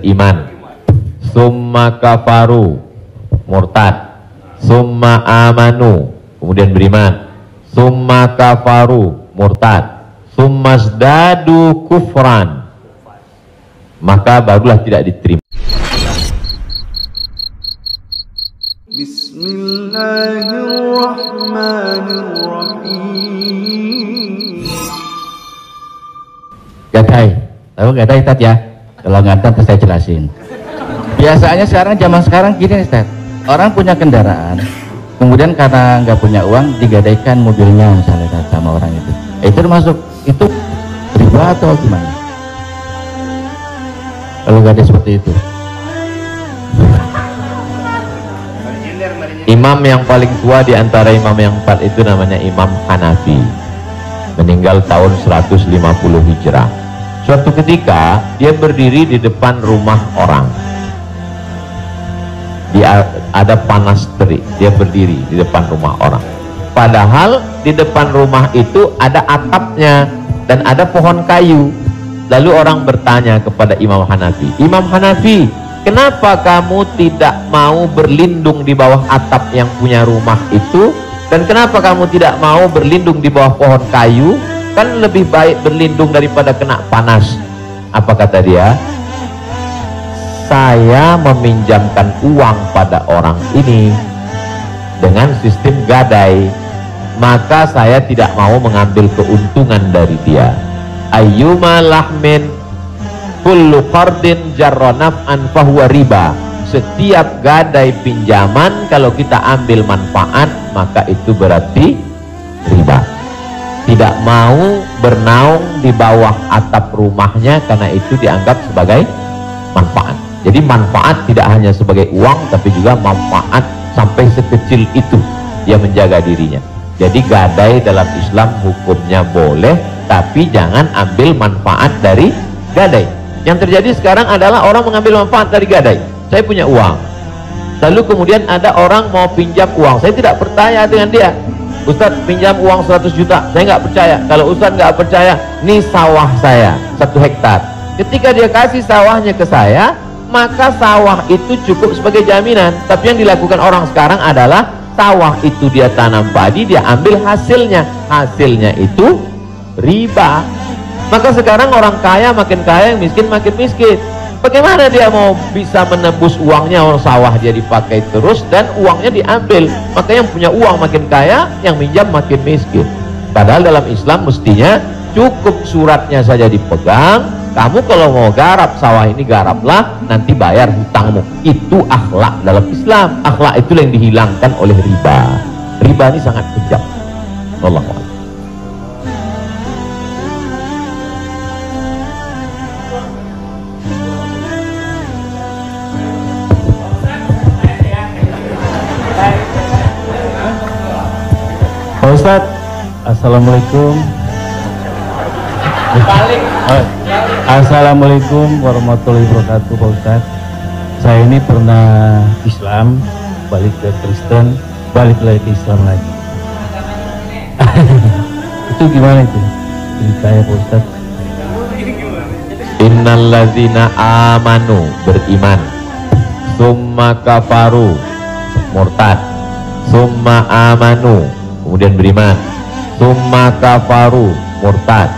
beriman, summa kafaru, murtad, summa amanu, kemudian beriman, summa kafaru, murtad, summa zdadu kufran, maka barulah tidak diterima. Bismillahirrahmanirrahim. Gadai, tahu gadai Ustaz ya? Kalau nggak tahu saya jelasin. Biasanya zaman sekarang gini Ustaz, orang punya kendaraan, kemudian karena nggak punya uang digadaikan mobilnya misalnya sama orang itu. Itu termasuk itu riba atau gimana? Kalau nggak ada seperti itu. Imam yang paling tua di antara imam yang 4 itu namanya Imam Hanafi, meninggal tahun 150 Hijrah. Suatu ketika dia berdiri di depan rumah orang, dia ada panas terik, dia berdiri di depan rumah orang, padahal di depan rumah itu ada atapnya dan ada pohon kayu. Lalu orang bertanya kepada Imam Hanafi, Imam Hanafi, kenapa kamu tidak mau berlindung di bawah atap yang punya rumah itu, dan kenapa kamu tidak mau berlindung di bawah pohon kayu? Kan lebih baik berlindung daripada kena panas. Apa kata dia? Saya meminjamkan uang pada orang ini dengan sistem gadai, maka saya tidak mau mengambil keuntungan dari dia. Ayyuma lahmin kullu qardin jarra naf'an fahuwa riba. Setiap gadai pinjaman kalau kita ambil manfaat maka itu berarti riba. Tidak mau bernaung di bawah atap rumahnya karena itu dianggap sebagai manfaat. Jadi manfaat tidak hanya sebagai uang tapi juga manfaat sampai sekecil itu dia menjaga dirinya. Jadi gadai dalam Islam hukumnya boleh, tapi jangan ambil manfaat dari gadai. Yang terjadi sekarang adalah orang mengambil manfaat dari gadai. Saya punya uang, lalu kemudian ada orang mau pinjam uang, saya tidak percaya dengan dia. Ustadz pinjam uang 100 juta, saya nggak percaya. Kalau Ustadz nggak percaya, ini sawah saya 1 hektar. Ketika dia kasih sawahnya ke saya, maka sawah itu cukup sebagai jaminan. Tapi yang dilakukan orang sekarang adalah sawah itu dia tanam padi, dia ambil hasilnya, hasilnya itu riba. Maka sekarang orang kaya makin kaya, yang miskin makin miskin. Bagaimana dia mau bisa menebus uangnya? Orang sawah dia dipakai terus dan uangnya diambil. Maka yang punya uang makin kaya, yang minjam makin miskin. Padahal dalam Islam mestinya cukup suratnya saja dipegang. Kamu kalau mau garap sawah ini garaplah, nanti bayar hutangmu. Itu akhlak dalam Islam. Akhlak itu yang dihilangkan oleh riba. Riba ini sangat kejam. Wallahu a'lam. Pak Ustadz, assalamualaikum. Assalamualaikum warahmatullahi wabarakatuh. Pak Ustadz, saya ini pernah Islam, balik ke Kristen, balik lagi ke Islam lagi. Itu gimana itu ceritanya Pak Ustadz? Innalladzina amanu, beriman, summa kafaru, murtad, summa amanu, kemudian beriman, summa kafaru, murtad,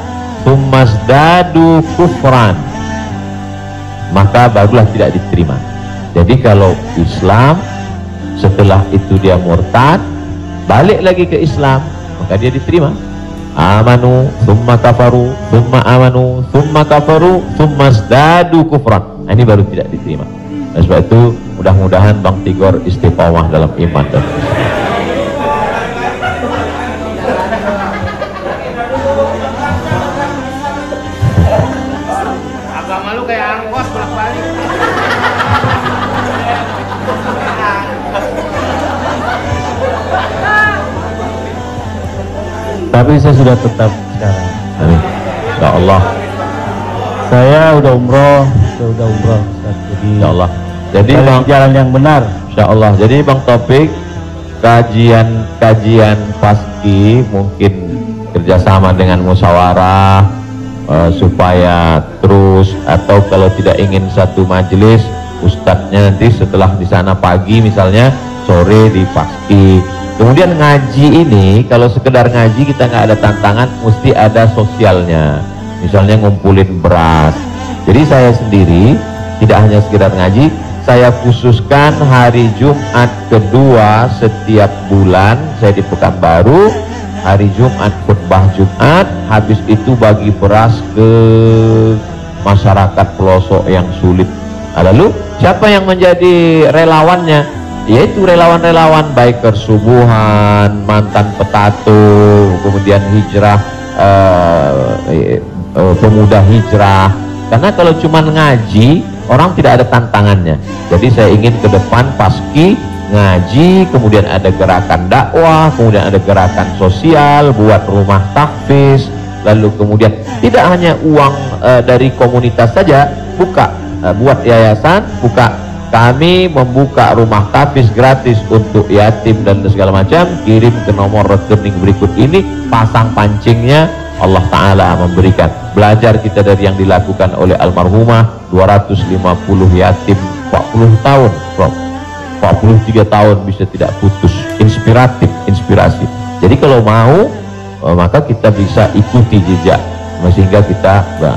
summa zdadu kufran, maka barulah tidak diterima. Jadi kalau Islam setelah itu dia murtad, balik lagi ke Islam, maka dia diterima. Amanu summa kafaru summa amanu summa kafaru summa zdadu kufran, nah, ini baru tidak diterima. Nah, sebab itu mudah-mudahan Bang Tigor istiqomah dalam iman dan Islam. Agama lu kayak angkos bolak-balik. Tapi saya sudah tetap sekarang. Amin. Ya Allah. Saya udah umroh. Ustaz. Jadi Ya Allah. Jadi Bang, jalan yang benar. Insya Allah. Jadi Bang Taufik, kajian paski mungkin kerjasama dengan musyawarah supaya terus, atau kalau tidak ingin satu majelis, ustadznya nanti setelah di sana pagi misalnya, sore di paski. Kemudian ngaji ini, kalau sekedar ngaji kita nggak ada tantangan, mesti ada sosialnya, misalnya ngumpulin beras. Jadi saya sendiri tidak hanya sekedar ngaji, saya khususkan hari Jumat kedua setiap bulan saya di Pekanbaru, hari Jumat khutbah Jumat, habis itu bagi beras ke masyarakat pelosok yang sulit. Lalu siapa yang menjadi relawannya? Yaitu relawan-relawan biker subuhan, mantan petato, kemudian hijrah, pemuda hijrah. Karena kalau cuma ngaji, orang tidak ada tantangannya. Jadi saya ingin ke depan paski ngaji, kemudian ada gerakan dakwah, kemudian ada gerakan sosial, buat rumah tahfiz, lalu kemudian tidak hanya uang dari komunitas saja, buka buat yayasan, buka, kami membuka rumah tahfiz gratis untuk yatim dan segala macam, kirim ke nomor rekening berikut ini, pasang pancingnya, Allah Ta'ala memberikan. Belajar kita dari yang dilakukan oleh almarhumah, 250 yatim 40 tahun, 43 tahun bisa tidak putus. Inspiratif, inspirasi. Jadi kalau mau, maka kita bisa ikuti jejak, sehingga kita,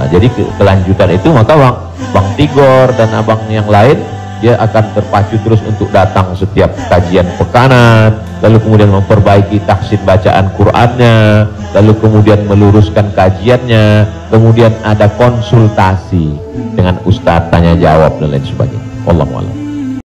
jadi kelanjutan itu, maka Bang Tigor dan abang yang lain, dia akan terpacu terus untuk datang setiap kajian pekanan, lalu kemudian memperbaiki tahsin bacaan Qur'annya, lalu kemudian meluruskan kajiannya, kemudian ada konsultasi dengan ustadz, tanya jawab dan lain sebagainya. Wallahu a'lam.